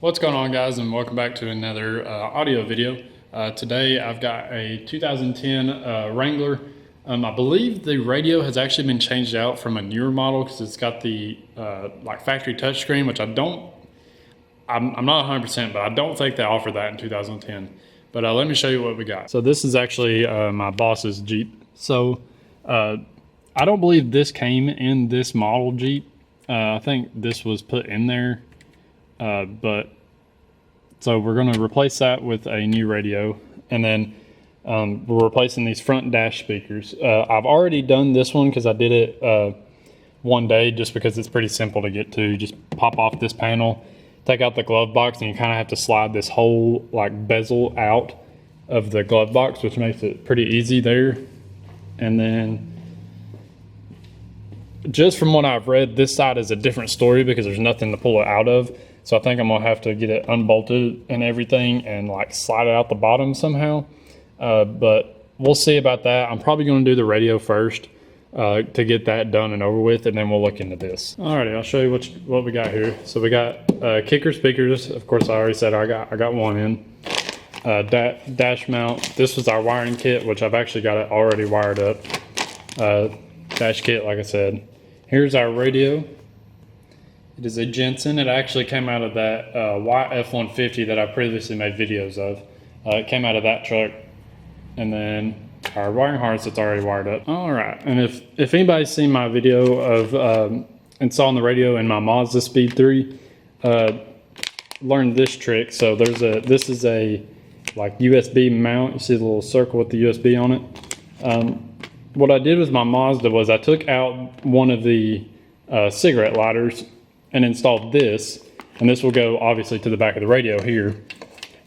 What's going on, guys, and welcome back to another audio video. Today I've got a 2010 Wrangler. I believe the radio has actually been changed out from a newer model because it's got the like factory touchscreen, which I'm not 100%, but I don't think they offered that in 2010. But let me show you what we got. So this is actually my boss's Jeep. So I don't believe this came in this model Jeep. I think this was put in there. So we're going to replace that with a new radio, and then we're replacing these front dash speakers. I've already done this one because I did it one day just because it's pretty simple to get to. You just pop off this panel, take out the glove box, and you kind of have to slide this whole like bezel out of the glove box, which makes it pretty easy there. And then just from what I've read, this side is a different story because there's nothing to pull it out of. So I think I'm gonna have to get it unbolted and everything and like slide it out the bottom somehow. But we'll see about that. I'm probably gonna do the radio first to get that done and over with, and then we'll look into this. Alrighty, I'll show you what we got here. So we got kicker speakers. Of course, I already said I got one in. Dash mount. This was our wiring kit, which I've actually got it already wired up. Dash kit, like I said. Here's our radio. It is a Jensen. It actually came out of that F-150 that I previously made videos of. It came out of that truck. And then our wiring harness that's already wired up. All right, and if anybody's seen my video of installing the radio in my Mazda Speed 3, learned this trick. So this is a like USB mount. You see the little circle with the USB on it. What I did with my Mazda was I took out one of the cigarette lighters and installed this, and this will go obviously to the back of the radio here,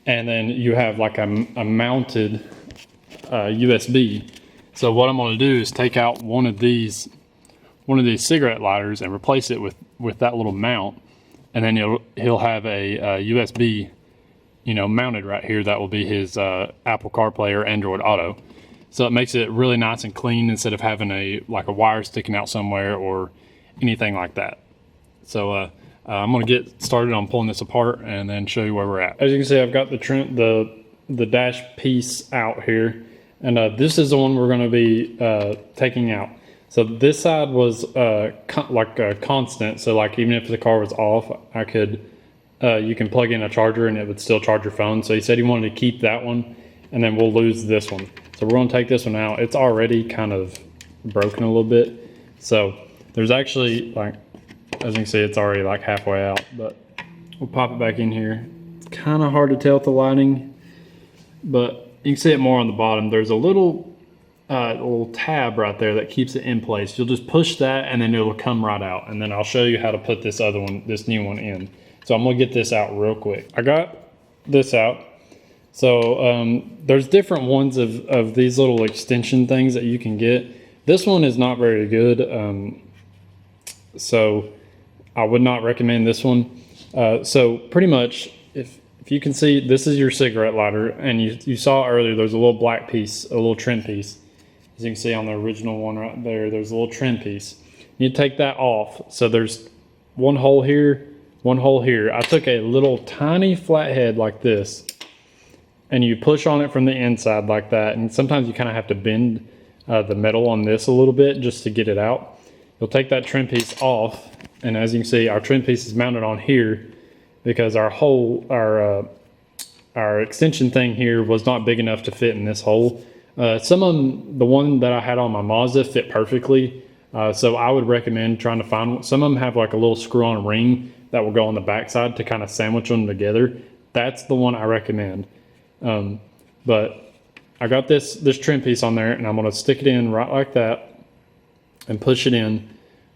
and then you have like a mounted USB. So what I'm going to do is take out one of these cigarette lighters and replace it with that little mount, and then he'll have a USB, mounted right here. That will be his Apple CarPlay or Android Auto. So it makes it really nice and clean instead of having a wire sticking out somewhere or anything like that. So I'm going to get started on pulling this apart and then show you where we're at. As you can see, I've got the dash piece out here, and this is the one we're going to be taking out. So this side was constant. So like even if the car was off, I could you can plug in a charger and it would still charge your phone. So he said he wanted to keep that one, and then we'll lose this one. So we're going to take this one out. It's already kind of broken a little bit. So there's actually as you can see, it's already like halfway out, but we'll pop it back in here. It's kind of hard to tell with the lighting, but you can see it more on the bottom. There's a little tab right there that keeps it in place. You'll just push that and then it'll come right out. And then I'll show you how to put this new one in. So I'm gonna get this out real quick. I got this out. So there's different ones of these little extension things that you can get. This one is not very good. So I would not recommend this one. So pretty much, if you can see, this is your cigarette lighter, and you saw earlier there's a little black piece, a little trim piece. As you can see on the original one right there, there's a little trim piece. You take that off. So there's one hole here, one hole here. I took a little tiny flathead like this, and you push on it from the inside like that. And sometimes you kind of have to bend the metal on this a little bit just to get it out. You'll take that trim piece off, and as you can see, our trim piece is mounted on here because our extension thing here was not big enough to fit in this hole. Some of them, the one that I had on my Mazda, fit perfectly. So I would recommend trying to find one. Some of them have like a little screw-on ring that will go on the backside to kind of sandwich them together. That's the one I recommend. But I got this trim piece on there, and I'm going to stick it in right like that and push it in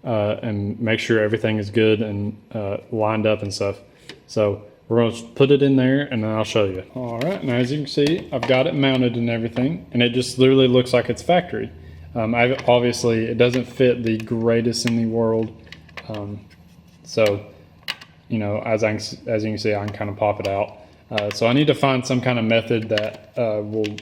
and make sure everything is good and lined up and stuff. So we're going to put it in there, and then I'll show you. All right, now as you can see, I've got it mounted and everything, and it just literally looks like it's factory. Obviously, it doesn't fit the greatest in the world. So, as you can see, I can kind of pop it out. So I need to find some kind of method that will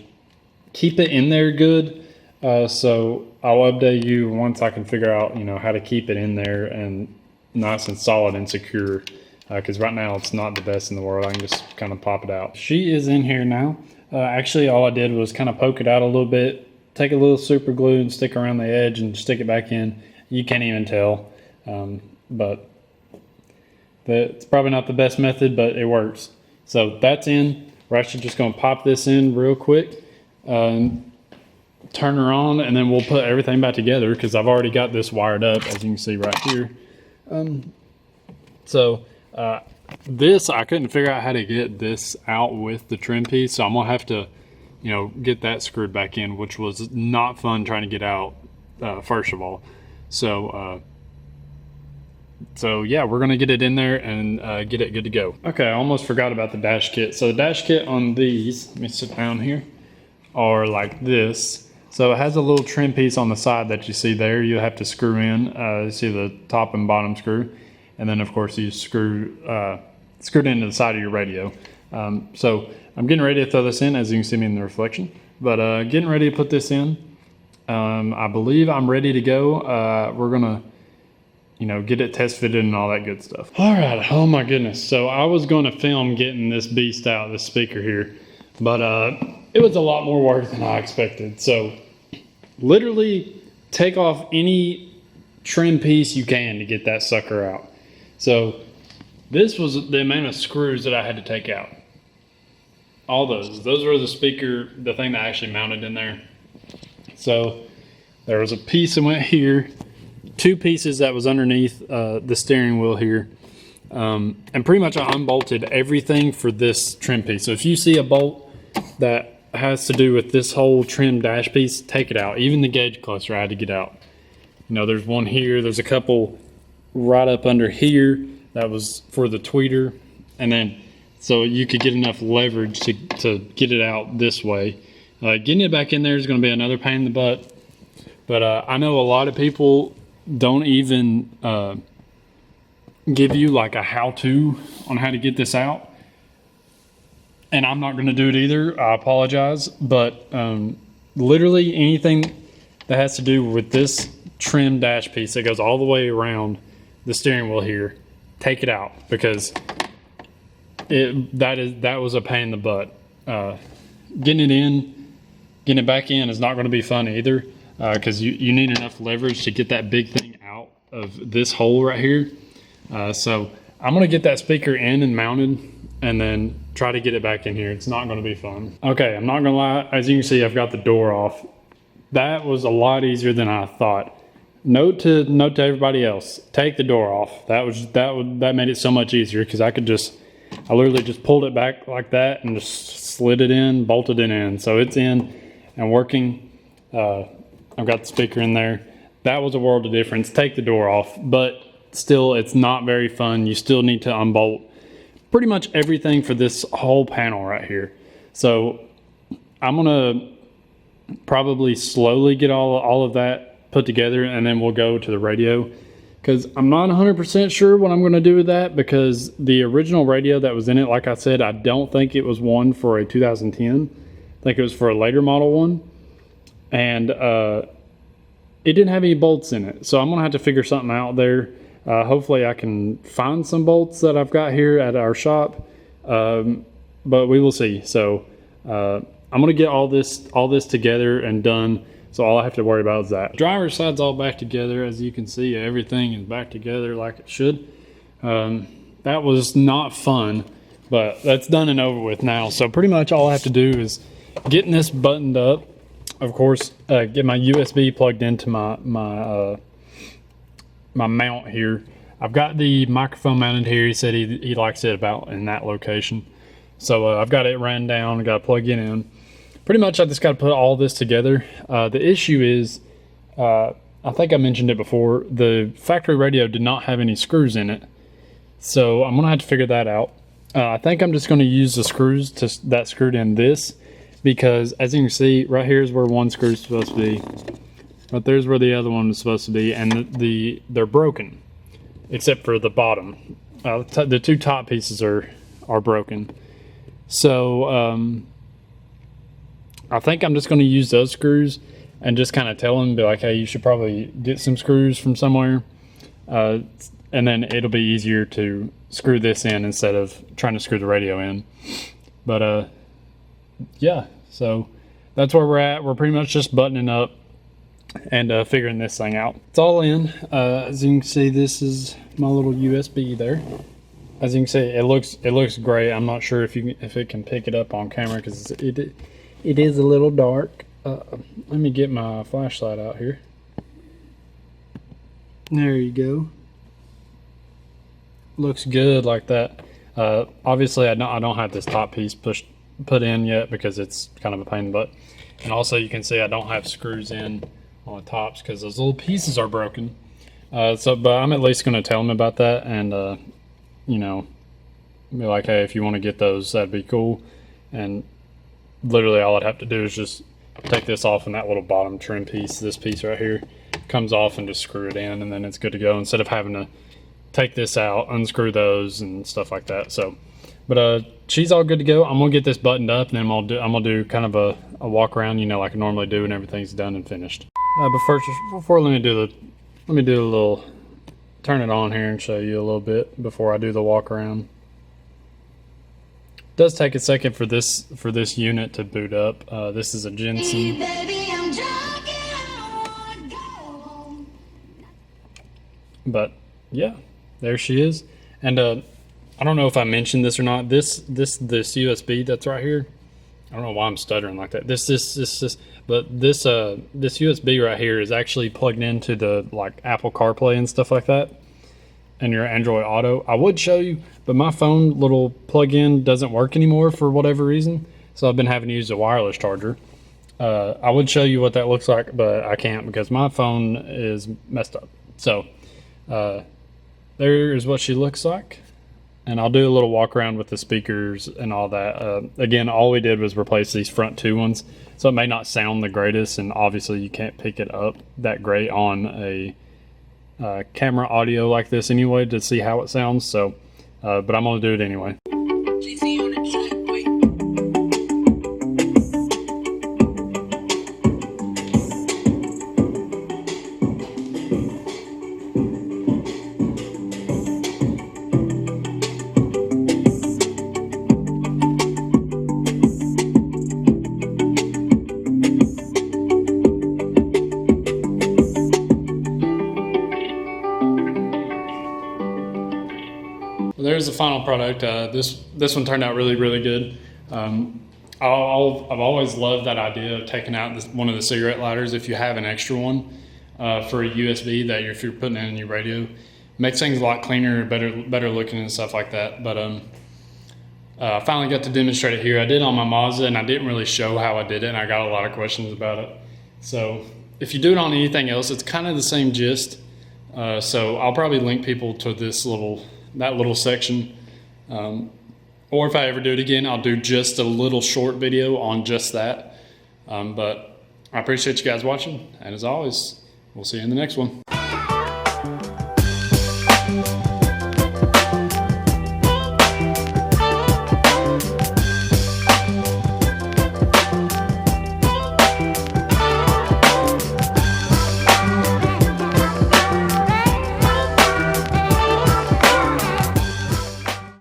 keep it in there good. So I'll update you once I can figure out, how to keep it in there and nice and solid and secure. because right now it's not the best in the world. I can just kind of pop it out. She is in here now. Actually, all I did was kind of poke it out a little bit, take a little super glue and stick around the edge and stick it back in. You can't even tell, but it's probably not the best method, but it works. So that's in. We're actually just going to pop this in real quick, turn her on, and then we'll put everything back together because I've already got this wired up, as you can see right here. This, I couldn't figure out how to get this out with the trim piece, so I'm gonna have to, get that screwed back in, which was not fun trying to get out, first of all. So yeah, we're gonna get it in there and get it good to go. Okay, I almost forgot about the dash kit. So the dash kit on these, let me sit down here, are like this. So it has a little trim piece on the side that you see there. You have to screw in, you see the top and bottom screw. And then of course you screwed into the side of your radio. So I'm getting ready to throw this in, as you can see me in the reflection, but getting ready to put this in. I believe I'm ready to go. We're gonna, get it test fitted and all that good stuff. All right, oh my goodness. So I was gonna film getting this beast out, this speaker here, but it was a lot more work than I expected. So literally take off any trim piece you can to get that sucker out. So this was the amount of screws that I had to take out. All those were the thing that actually mounted in there. So there was a piece that went here, 2 pieces that was underneath the steering wheel here. And pretty much I unbolted everything for this trim piece. So if you see a bolt that has to do with this whole trim dash piece, take it out. Even the gauge cluster I had to get out. There's one here, there's a couple right up under here that was for the tweeter, and then so you could get enough leverage to get it out this way. Getting it back in there is going to be another pain in the butt, but I know a lot of people don't even give you like a how-to on how to get this out, and I'm not going to do it either. I apologize, but literally anything that has to do with this trim dash piece that goes all the way around the steering wheel here, take it out, because that was a pain in the butt. Getting it back in is not going to be fun either, because you need enough leverage to get that big thing out of this hole right here. So I'm going to get that speaker in and mounted and then try to get it back in here. It's not going to be fun. Okay, I'm not going to lie, as you can see, I've got the door off. That was a lot easier than I thought. Note to everybody else, take the door off. That made it so much easier, because I literally just pulled it back like that and just slid it in, bolted it in. So it's in and working. I've got the speaker in there. That was a world of difference. Take the door off, but still it's not very fun. You still need to unbolt pretty much everything for this whole panel right here. So I'm gonna probably slowly get all of that put together, and then we'll go to the radio, because I'm not 100% sure what I'm going to do with that, because the original radio that was in it, like I said, I don't think it was one for a 2010. I think it was for a later model one, and it didn't have any bolts in it, so I'm going to have to figure something out there. Hopefully I can find some bolts that I've got here at our shop, but we will see. So I'm going to get all this together and done. So all I have to worry about is that. Driver's side's all back together. As you can see, everything is back together like it should. That was not fun, but that's done and over with now. So pretty much all I have to do is getting this buttoned up. Of course, get my USB plugged into my mount here. I've got the microphone mounted here. He said he likes it about in that location. So I've got it ran down, got to plug it in. Pretty much I just got to put all this together. The issue is, I think I mentioned it before, the factory radio did not have any screws in it. So I'm gonna have to figure that out. I think I'm just gonna use the screws that screwed in this, because as you can see, right here is where one screw is supposed to be. Right there's where the other one is supposed to be, and they're broken, except for the bottom. The 2 top pieces are broken. So I think I'm just going to use those screws and just kind of tell them, be like, hey, you should probably get some screws from somewhere, and then it'll be easier to screw this in instead of trying to screw the radio in. But yeah, so that's where we're at. We're pretty much just buttoning up and figuring this thing out. It's all in. As you can see, this is my little USB there. As you can see, it looks great. I'm not sure if it can pick it up on camera because it is a little dark. Let me get my flashlight out here. There you go. Looks good like that. Obviously, I don't have this top piece put in yet because it's kind of a pain in the butt. And also, you can see I don't have screws in on the tops because those little pieces are broken. But I'm at least going to tell them about that and you know, be like, hey, if you want to get those, that'd be cool. And literally all I'd have to do is just take this off, and that little bottom trim piece, this piece right here, comes off, and just screw it in, and then it's good to go instead of having to take this out, unscrew those and stuff like that. So but she's all good to go. I'm gonna get this buttoned up, and then I'm gonna do kind of a walk around, you know, like I normally do, and everything's done and finished. But first, before let me do a little, turn it on here and show you a little bit before I do the walk around. It does take a second for this unit to boot up. This is a Jensen. But yeah, there she is. And I don't know if I mentioned this or not. This USB that's right here. I don't know why I'm stuttering like that. This USB right here is actually plugged into the like Apple CarPlay and stuff like that, and your Android Auto. I would show you, but my phone little plug-in doesn't work anymore for whatever reason, so I've been having to use a wireless charger. I would show you what that looks like, but I can't because my phone is messed up. So there is what she looks like. And I'll do a little walk around with the speakers and all that. Again, all we did was replace these front two ones. So it may not sound the greatest, and obviously you can't pick it up that great on a camera audio like this anyway to see how it sounds. So, but I'm gonna do it anyway. There's the final product. This one turned out really good. I've always loved that idea of taking out one of the cigarette lighters if you have an extra one for a USB that if you're putting in your radio. Makes things a lot cleaner, better looking and stuff like that. But I finally got to demonstrate it here. I did on my Mazda, and I didn't really show how I did it, and I got a lot of questions about it. So if you do it on anything else, it's kind of the same gist. So I'll probably link people to that little section, or if I ever do it again, I'll do just a little short video on just that. But I appreciate you guys watching, and as always, we'll see you in the next one.